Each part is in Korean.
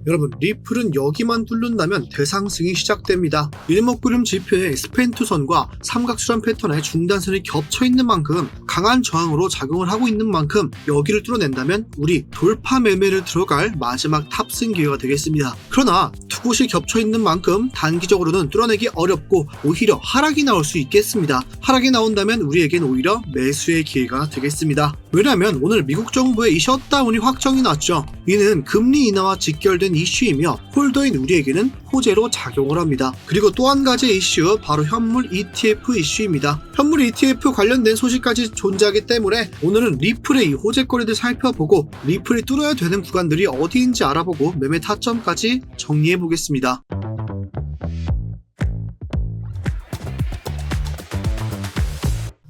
여러분, 리플은 여기만 뚫는다면 대상승이 시작됩니다. 일목구름 지표의 스펜투선과 삼각수렴 패턴의 중단선이 겹쳐있는 만큼 강한 저항으로 작용을 하고 있는 만큼 여기를 뚫어낸다면 우리 돌파 매매를 들어갈 마지막 탑승 기회가 되겠습니다. 그러나 두 곳이 겹쳐있는 만큼 단기적으로는 뚫어내기 어렵고 오히려 하락이 나올 수 있겠습니다. 하락이 나온다면 우리에겐 오히려 매수의 기회가 되겠습니다. 왜냐하면 오늘 미국 정부의 이 셧다운이 확정이 났죠. 이는 금리 인하와 직결된 이슈이며 홀더인 우리에게는 호재로 작용을 합니다. 그리고 또 한 가지 이슈, 바로 현물 ETF 이슈입니다. 현물 ETF 관련된 소식까지 존재하기 때문에 오늘은 리플의 이 호재거리들 살펴보고 리플이 뚫어야 되는 구간들이 어디인지 알아보고 매매 타점까지 정리해 보겠습니다.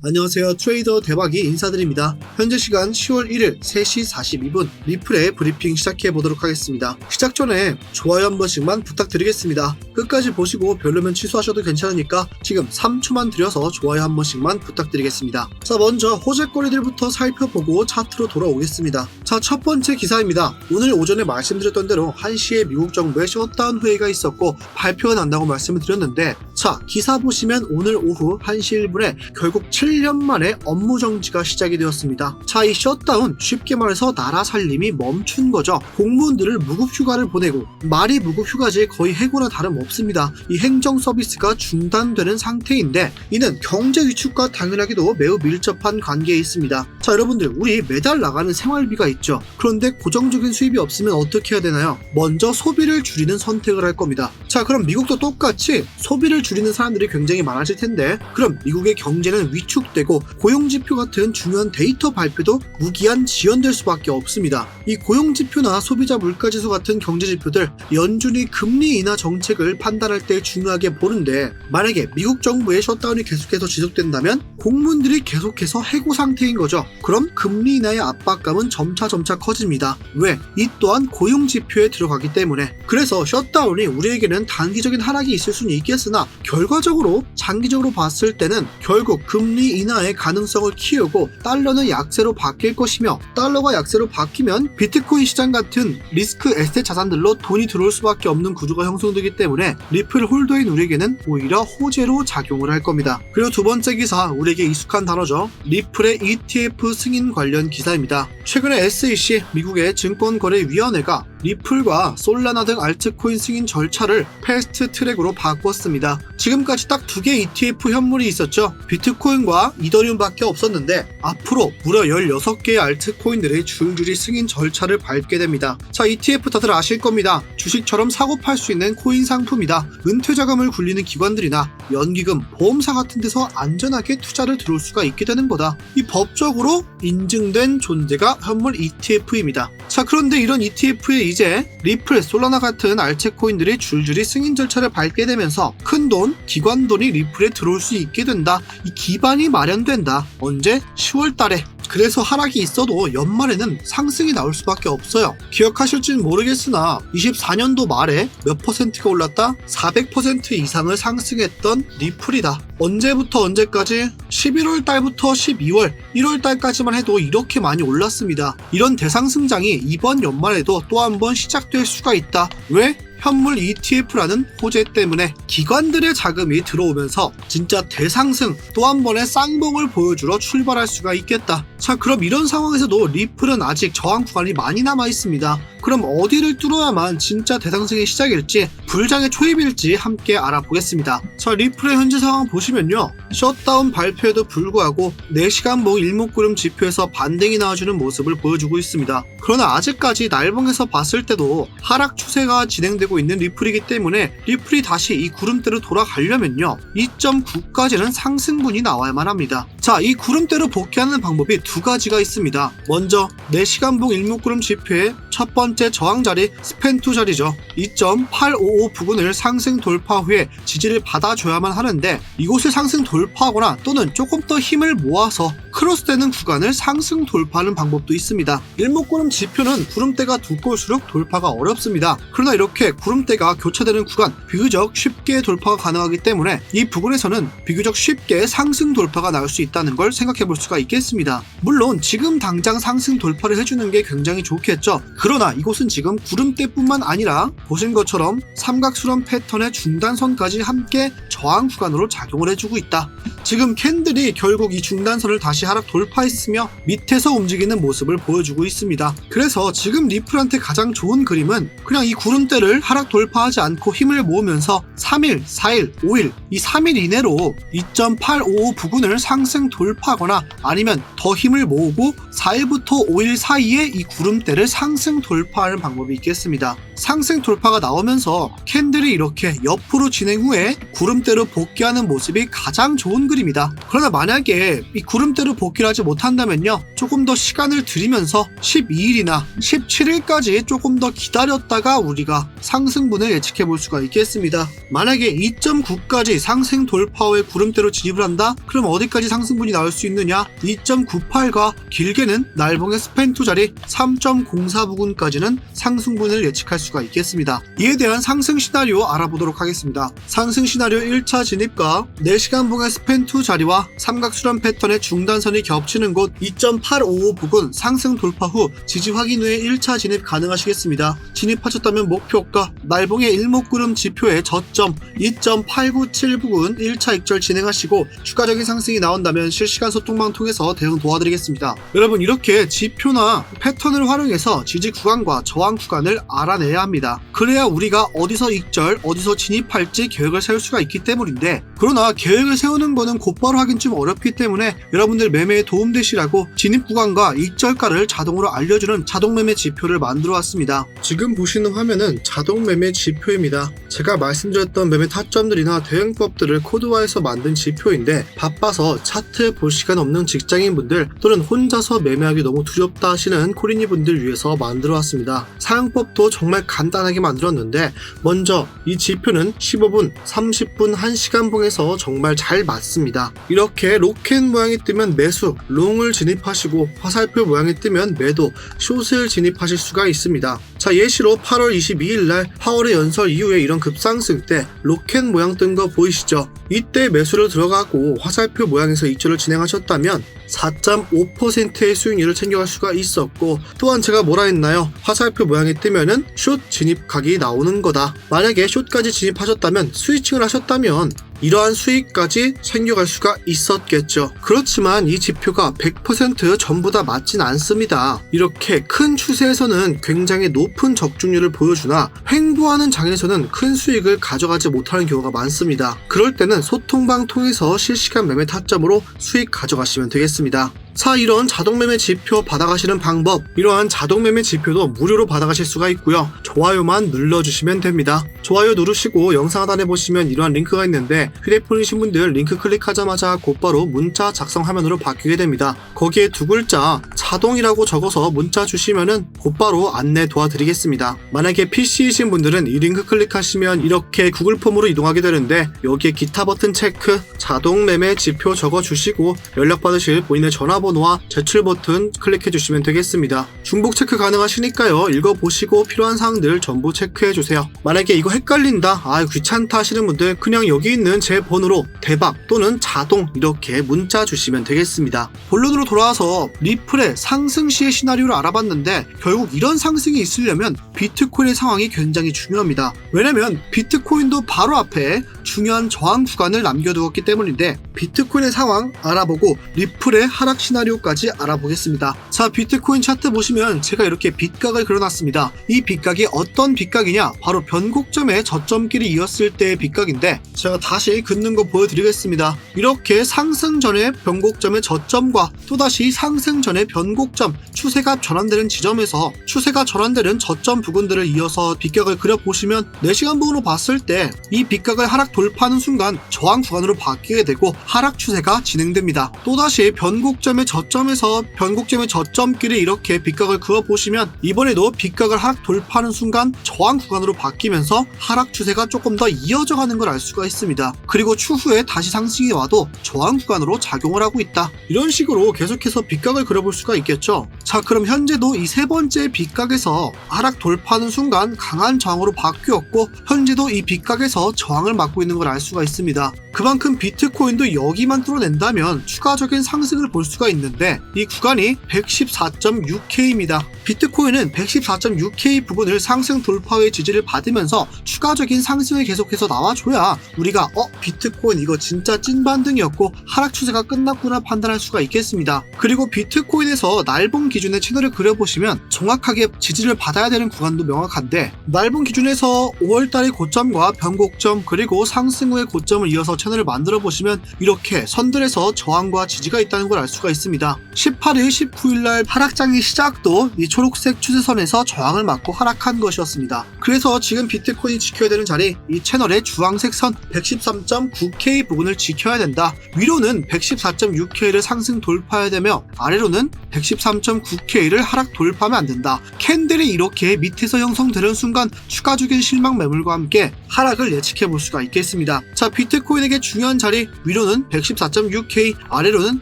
안녕하세요, 트레이더 대박이 인사드립니다. 현재 시간 10월 1일 3시 42분 리플의 브리핑 시작해 보도록 하겠습니다. 시작 전에 좋아요 한 번씩만 부탁드리겠습니다. 끝까지 보시고 별로면 취소하셔도 괜찮으니까 지금 3초만 들여서 좋아요 한 번씩만 부탁드리겠습니다. 자, 먼저 호재거리들부터 살펴보고 차트로 돌아오겠습니다. 자, 첫 번째 기사입니다. 오늘 오전에 말씀드렸던 대로 1시에 미국 정부의 셧다운 회의가 있었고 발표가 난다고 말씀을 드렸는데, 자, 기사 보시면 오늘 오후 1시 1분에 결국 7년 만에 업무 정지가 시작이 되었습니다. 자, 이 셧다운, 쉽게 말해서 나라 살림이 멈춘 거죠. 공무원들을 무급 휴가를 보내고, 말이 무급 휴가지 거의 해고나 다름없습니다. 이 행정 서비스가 중단되는 상태인데, 이는 경제 위축과 당연하게도 매우 밀접한 관계에 있습니다. 자, 여러분들, 우리 매달 나가는 생활비가 있죠. 그런데 고정적인 수입이 없으면 어떻게 해야 되나요? 먼저 소비를 줄이는 선택을 할 겁니다. 자, 그럼 미국도 똑같이 소비를 줄이는 사람들이 굉장히 많아질 텐데, 그럼 미국의 경제는 위축되고 고용지표 같은 중요한 데이터 발표도 무기한 지연될 수밖에 없습니다. 이 고용지표나 소비자 물가지수 같은 경제지표들, 연준이 금리 인하 정책을 판단할 때 중요하게 보는데, 만약에 미국 정부의 셧다운이 계속해서 지속된다면 공무원들이 계속해서 해고 상태인 거죠. 그럼 금리 인하의 압박감은 점차 커집니다. 왜? 이 또한 고용지표에 들어가기 때문에. 그래서 셧다운이 우리에게는 단기적인 하락이 있을 수는 있겠으나 결과적으로 장기적으로 봤을 때는 결국 금리 인하의 가능성을 키우고 달러는 약세로 바뀔 것이며, 달러가 약세로 바뀌면 비트코인 시장 같은 리스크 에셋 자산들로 돈이 들어올 수밖에 없는 구조가 형성되기 때문에 리플 홀더인 우리에게는 오히려 호재로 작용을 할 겁니다. 그리고 두 번째 기사, 우리에게 익숙한 단어죠. 리플의 ETF 승인 관련 기사입니다. 최근에 SEC, 미국의 증권거래위원회가 리플과 솔라나 등 알트코인 승인 절차를 패스트 트랙으로 바꿨습니다. 지금까지 딱 두 개의 ETF 현물이 있었죠. 비트코인과 이더리움밖에 없었는데 앞으로 무려 16개의 알트코인들의 줄줄이 승인 절차를 밟게 됩니다. 자, ETF 다들 아실 겁니다. 주식처럼 사고 팔 수 있는 코인 상품이다. 은퇴자금을 굴리는 기관들이나 연기금, 보험사 같은 데서 안전하게 투자를 들어올 수가 있게 되는 거다. 이 법적으로 인증된 존재가 현물 ETF입니다. 자, 그런데 이런 ETF에 이제 리플, 솔라나 같은 알트코인들이 줄줄이 승인 절차를 밟게 되면서 큰돈, 기관돈이 리플에 들어올 수 있게 된다. 이 기반이 마련된다. 언제? 10월 달에. 그래서 하락이 있어도 연말에는 상승이 나올 수밖에 없어요. 기억하실지는 모르겠으나 24년도 말에 몇 퍼센트가 올랐다? 400% 이상을 상승했던 리플이다. 언제부터 언제까지? 11월 달부터 12월, 1월 달까지만 해도 이렇게 많이 올랐습니다. 이런 대상승장이 이번 연말에도 또 한 번 시작될 수가 있다. 왜? 현물 ETF라는 호재 때문에 기관들의 자금이 들어오면서 진짜 대상승, 또 한 번의 쌍봉을 보여주러 출발할 수가 있겠다. 자, 그럼 이런 상황에서도 리플은 아직 저항 구간이 많이 남아 있습니다. 그럼 어디를 뚫어야만 진짜 대상승의 시작일지, 불장의 초입일지 함께 알아보겠습니다. 자, 리플의 현재 상황 보시면요, 셧다운 발표에도 불구하고 4시간봉 일목구름 지표에서 반등이 나와주는 모습을 보여주고 있습니다. 그러나 아직까지 날봉에서 봤을 때도 하락 추세가 진행되고 있는 리플이기 때문에 리플이 다시 이 구름대로 돌아가려면요, 2.9까지는 상승분이 나와야만 합니다. 자, 이 구름대로 복귀하는 방법이 두 가지가 있습니다. 먼저 4시간봉 일목구름 지표의 첫 번째 저항 자리, 스펜2 자리죠. 2.855 부근을 상승 돌파 후에 지지를 받아줘야만 하는데, 이곳을 상승 돌파하거나 또는 조금 더 힘을 모아서 크로스되는 구간을 상승 돌파하는 방법도 있습니다. 일목구름 지표는 구름대가 두꺼울수록 돌파가 어렵습니다. 그러나 이렇게 구름대가 교차되는 구간 비교적 쉽게 돌파가 가능하기 때문에 이 부근에서는 비교적 쉽게 상승 돌파가 나올 수 있다는 걸 생각해 볼 수가 있겠습니다. 물론 지금 당장 상승 돌파를 해주는 게 굉장히 좋겠죠. 그러나 이곳은 지금 구름대뿐만 아니라 보신 것처럼 삼각수렴 패턴의 중단선까지 함께 저항 구간으로 작용을 해주고 있다. 지금 캔들이 결국 이 중단선을 다시 하락 돌파했으며 밑에서 움직이는 모습을 보여주고 있습니다. 그래서 지금 리플한테 가장 좋은 그림은 그냥 이 구름대를 하락 돌파하지 않고 힘을 모으면서 3일, 4일, 5일 이 3일 이내로 2.855 부근을 상승 돌파하거나 아니면 더 힘을 모으고 4일부터 5일 사이에 이 구름대를 상승 돌파하는 방법이 있겠습니다. 상승 돌파가 나오면서 캔들이 이렇게 옆으로 진행 후에 구름대로 복귀하는 모습이 가장 좋은 그림이다. 그러나 만약에 이 구름대로 복귀를 하지 못한다면요, 조금 더 시간을 들이면서 12일이나 17일까지 조금 더 기다렸다가 우리가 상승분을 예측해 볼 수가 있겠습니다. 만약에 2.9까지 상승 돌파 후에 구름대로 진입을 한다? 그럼 어디까지 상승분이 나올 수 있느냐? 2.98과 길게는 날봉의 스팬2 자리 3.04 부근까지는 상승분을 예측할 수가 있겠습니다. 이에 대한 상승 시나리오 알아보도록 하겠습니다. 상승 시나리오 1차 진입과 4시간 봉의 스팬2 자리와 삼각수렴 패턴의 중단선이 겹치는 곳 2.855 부근 상승 돌파 후 지지 확인 후에 1차 진입 가능하시겠습니다. 진입하셨다면 목표가 날봉의 일목구름 지표의 저점 2.897 부근 1차 익절 진행하시고 추가적인 상승이 나온다면 실시간 소통망 통해서 대응 도와드리겠습니다. 여러분, 이렇게 지표나 패턴을 활용해서 지지 구간과 저항 구간을 알아내야 합니다. 그래야 우리가 어디서 익절, 어디서 진입할지 계획을 세울 수가 있기 때문인데, 그러나 계획을 세우는 거는 곧바로 하긴 좀 어렵기 때문에 여러분들 매매에 도움되시라고 진입 구간과 익절가를 자동으로 알려주는 자동 매매 지표를 만들어 왔습니다. 지금 보시는 화면은 자동 매매 지표입니다. 제가 말씀드렸던 매매 타점들이나 대응법들을 코드화해서 만든 지표인데, 바빠서 차트 볼 시간 없는 직장인분들 또는 혼자서 매매하기 너무 두렵다 하시는 코리니분들 위해서 만들어 왔습니다. 사용법도 정말 간단하게 만들었는데, 먼저 이 지표는 15분, 30분, 1시간 봉에서 정말 잘 맞습니다. 이렇게 로켓 모양이 뜨면 매수, 롱을 진입하시고 화살표 모양이 뜨면 매도, 숏을 진입하실 수가 있습니다. 자, 예시로 8월 22일날 파월의 연설 이후에 이런 급상승 때 로켓 모양 뜬 거 보이시죠? 이때 매수를 들어가고 화살표 모양에서 익절을 진행하셨다면 4.5%의 수익률을 챙겨갈 수가 있었고, 또한 제가 뭐라 했나요? 화살표 모양이 뜨면은 숏 진입각이 나오는 거다. 만약에 숏까지 진입하셨다면, 스위칭을 하셨다면 이러한 수익까지 챙겨갈 수가 있었겠죠. 그렇지만 이 지표가 100% 전부 다 맞진 않습니다. 이렇게 큰 추세에서는 굉장히 높은 적중률을 보여주나 횡보하는 장에서는 큰 수익을 가져가지 못하는 경우가 많습니다. 그럴 때는 소통방 통해서 실시간 매매 타점으로 수익 가져가시면 되겠습니다. 자, 이런 자동매매 지표 받아가시는 방법, 이러한 자동매매 지표도 무료로 받아가실 수가 있고요. 좋아요만 눌러주시면 됩니다. 좋아요 누르시고 영상 하단에 보시면 이러한 링크가 있는데, 휴대폰이신 분들 링크 클릭하자마자 곧바로 문자 작성 화면으로 바뀌게 됩니다. 거기에 두 글자 자동이라고 적어서 문자 주시면은 곧바로 안내 도와드리겠습니다. 만약에 PC이신 분들은 이 링크 클릭하시면 이렇게 구글 폼으로 이동하게 되는데, 여기에 기타 버튼 체크, 자동매매 지표 적어주시고 연락받으실 본인의 전화번호와 제출 버튼 클릭해주시면 되겠습니다. 중복 체크 가능하시니까요, 읽어보시고 필요한 사항들 전부 체크해주세요. 만약에 이거 헷갈린다, 귀찮다 하시는 분들 그냥 여기 있는 제 번호로 대박 또는 자동 이렇게 문자 주시면 되겠습니다. 본론으로 돌아와서 리플의 상승 시의 시나리오를 알아봤는데, 결국 이런 상승이 있으려면 비트코인의 상황이 굉장히 중요합니다. 왜냐면 비트코인도 바로 앞에 중요한 저항 구간을 남겨두었기 때문인데, 비트코인의 상황 알아보고 리플의 하락 시나리오까지 알아보겠습니다. 자, 비트코인 차트 보시면 제가 이렇게 빗각을 그려놨습니다. 이 빗각이 어떤 빗각이냐, 바로 변곡점의 저점끼리 이었을 때의 빗각인데, 제가 다시 긋는 거 보여드리겠습니다. 이렇게 상승 전의 변곡점의 저점과 또다시 상승 전의 변곡점, 추세가 전환되는 지점에서 추세가 전환되는 저점 부분들을 이어서 빗각을 그려보시면 4시간 부분으로 봤을 때 이 빗각을 하락 돌파하는 순간 저항 구간으로 바뀌게 되고, 하락 추세가 진행됩니다. 또다시 변곡점의 저점에서 변곡점의 저점끼리 이렇게 빗각을 그어보시면 이번에도 빗각을 하락 돌파하는 순간 저항 구간으로 바뀌면서 하락 추세가 조금 더 이어져 가는 걸 알 수가 있습니다. 그리고 추후에 다시 상승이 와도 저항 구간으로 작용을 하고 있다. 이런 식으로 계속해서 빗각을 그려볼 수가 있겠죠. 자, 그럼 현재도 이 세 번째 빗각에서 하락 돌파하는 순간 강한 저항으로 바뀌었고 현재도 이 빗각에서 저항을 맞고 있는 걸 알 수가 있습니다. 그만큼 비트코인도 여기만 뚫어낸다면 추가적인 상승을 볼 수가 있는데 이 구간이 114.6K입니다. 비트코인은 114.6K 부분을 상승 돌파의 지지를 받으면서 추가적인 상승을 계속해서 나와줘야 우리가 비트코인 이거 진짜 찐 반등이었고 하락 추세가 끝났구나 판단할 수가 있겠습니다. 그리고 비트코인에서 날봉 기준의 채널을 그려보시면 정확하게 지지를 받아야 되는 구간도 명확한데 날봉 기준에서 5월달의 고점과 변곡점 그리고 상승 후의 고점을 이어서 채널을 만들어 보시면 이렇게 선들에서 저항과 지지가 있다는 걸 알 수가 있습니다. 18일, 19일날 하락장의 시작도 이 초록색 추세선에서 저항을 맞고 하락한 것이었습니다. 그래서 지금 비트코인이 지켜야 되는 자리 이 채널의 주황색 선 113.9K 부분을 지켜야 된다. 위로는 114.6K를 상승 돌파해야 되며 아래로는 113.9K를 하락 돌파하면 안 된다. 캔들이 이렇게 밑에서 형성되는 순간 추가적인 실망 매물과 함께 하락을 예측해 볼 수가 있겠습니다. 자, 비트코인에게 중요한 자리 위로는 114.6K 아래로는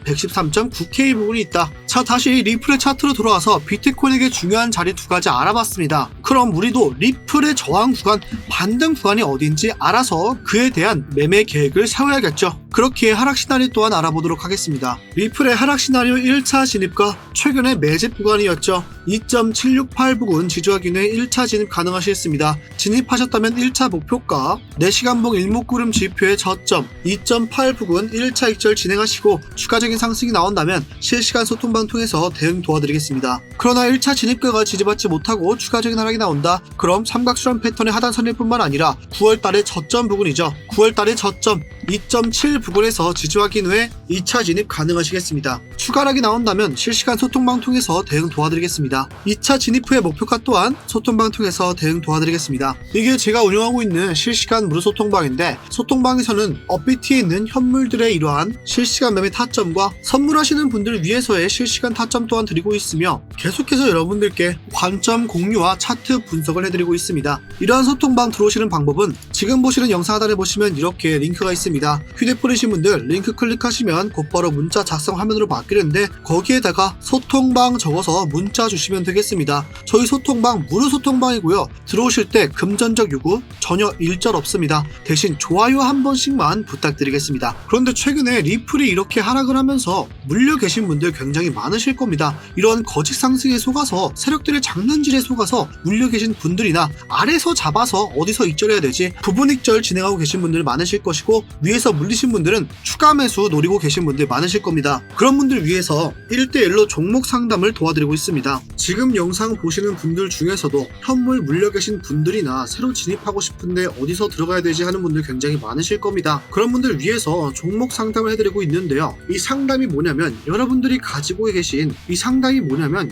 113.9K 부분이 있다. 자, 다시 리플의 차트로 돌아와서 비트코인에게 중요한 자리 두 가지 알아봤습니다. 그럼 우리도 리플의 저항 구간, 반등 구간이 어딘지 알아서 그에 대한 매매 계획을 세워야겠죠. 그렇게 하락 시나리오 또한 알아보도록 하겠습니다. 리플의 하락 시나리오 1차 진입과 최근의 매집 구간이었죠. 2.768 부근 지지하기 위해 1차 진입 가능하시겠습니다. 진입하셨다면 1차 목표가 4시간봉 일목구름 지표의 저점 2.8 부근 1차 익절 진행하시고 추가적인 상승이 나온다면 실시간 소통방 통해서 대응 도와드리겠습니다. 그러나 1차 진입가가 지지받지 못하고 추가적인 하락이 나온다? 그럼 삼각수렴 패턴의 하단선일 뿐만 아니라 9월달의 저점 부근이죠. 9월달의 저점 2.7 부근에서 지지 확인 후에 2차 진입 가능하시겠습니다. 추가 하락이 나온다면 실시간 소통방 통해서 대응 도와드리겠습니다. 2차 진입 후의 목표가 또한 소통방 통해서 대응 도와드리겠습니다. 이게 제가 운영하고 있는 실시간 무료 소통방인데 소통방에서는 업비트에 있는 현물들의 이러한 실시간 매매 타점과 선물하시는 분들을 위해서의 실시간 타점 또한 드리고 있으며 계속해서 여러분들께 관점 공유와 차트 분석을 해드리고 있습니다. 이러한 소통방 들어오시는 방법은 지금 보시는 영상 하단에 보시면 이렇게 링크가 있습니다. 휴대폰이신 분들 링크 클릭하시면 곧바로 문자 작성 화면으로 바뀌는데 거기에다가 소통방 적어서 문자 주시면 되겠습니다. 저희 소통방 무료 소통방이고요. 들어오실 때 금전적 요구 전혀 일절 없습니다. 대신 좋아요 한 번씩만 부탁드리겠습니다. 그런데 최근에 리플이 이렇게 하락을 하면서 물려 계신 분들 굉장히 많으실 겁니다. 이런 거짓 상승에 속아서 세력들의 장난질에 속아서 물려 계신 분들이나 아래서 잡아서 어디서 익절해야 되지 부분 익절 진행하고 계신 분들 많으실 것이고 위에서 물리신 분들은 추가 매수 노리고 계신 분들 많으실 겁니다. 그런 분들 위해서 1대1로 종목 상담을 도와드리고 있습니다. 지금 영상 보시는 분들 중에서도 현물 물려 계신 분들이나 새로 진입하고 싶은데 어디서 들어가야 되지 하는 분들 굉장히 많으실 겁니다. 그런 분들 위해서 종목 상담을 해드리고 있는데요. 이 상담이 뭐냐면 여러분들이 가지고 계신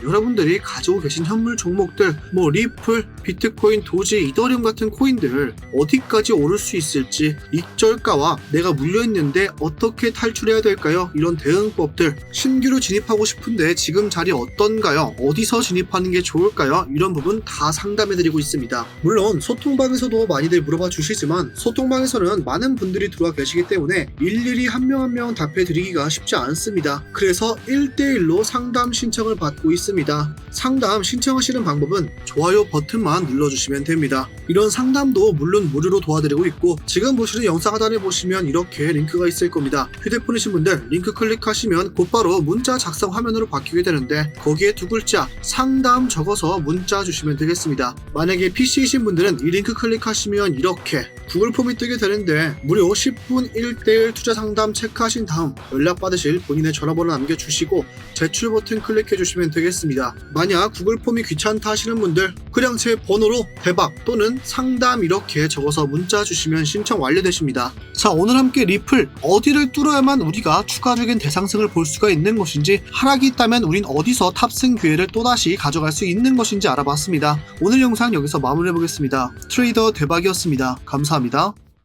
여러분들이 가지고 계신 현물 종목들 뭐 리플, 비트코인, 도지, 이더리움 같은 코인들 어디까지 오를 수 있을지 익절가와 내가 물려있는데 어떻게 탈출해야 될까요? 이런 대응법들 신규로 진입하고 싶은데 지금 자리 어떤가요? 어디서 진입하는 게 좋을까요? 이런 부분 다 상담해드리고 있습니다. 물론 소통방에서도 많이들 물어봐 주시지만 소통방에서는 많은 분들이 들어와 계시기 때문에 일일이 한 명 한 명 답해드리기가 쉽지 않습니다. 그래서 1대1로 상담 신청을 받고 있습니다. 상담 신청하시는 방법은 좋아요 버튼만 눌러주시면 됩니다. 이런 상담도 물론 무료로 도와드리고 있고 지금 보시는 영상 하단에 보시면 이렇게 링크가 있을 겁니다. 휴대폰이신 분들 링크 클릭하시면 곧바로 문자 작성 화면으로 바뀌게 되는데 거기에 두 글자 상담 적어서 문자 주시면 되겠습니다. 만약에 PC이신 분들은 이 링크 클릭하시면 이렇게 구글 폼이 뜨게 되는데 무료 10분 1대1 투자 상담 체크하신 다음 연락받으실 본인의 전화번호 남겨주시고 제출 버튼 클릭해 주시면 되겠습니다. 만약 구글 폼이 귀찮다 하시는 분들 그냥 제 번호로 대박 또는 상담 이렇게 적어서 문자 주시면 신청 완료되십니다. 자, 오늘 함께 리플 어디를 뚫어야만 우리가 추가적인 대상승을 볼 수가 있는 것인지 하락이 있다면 우린 어디서 탑승 기회를 또다시 가져갈 수 있는 것인지 알아봤습니다. 오늘 영상 여기서 마무리해보겠습니다. 트레이더 대박이었습니다. 감사합니다.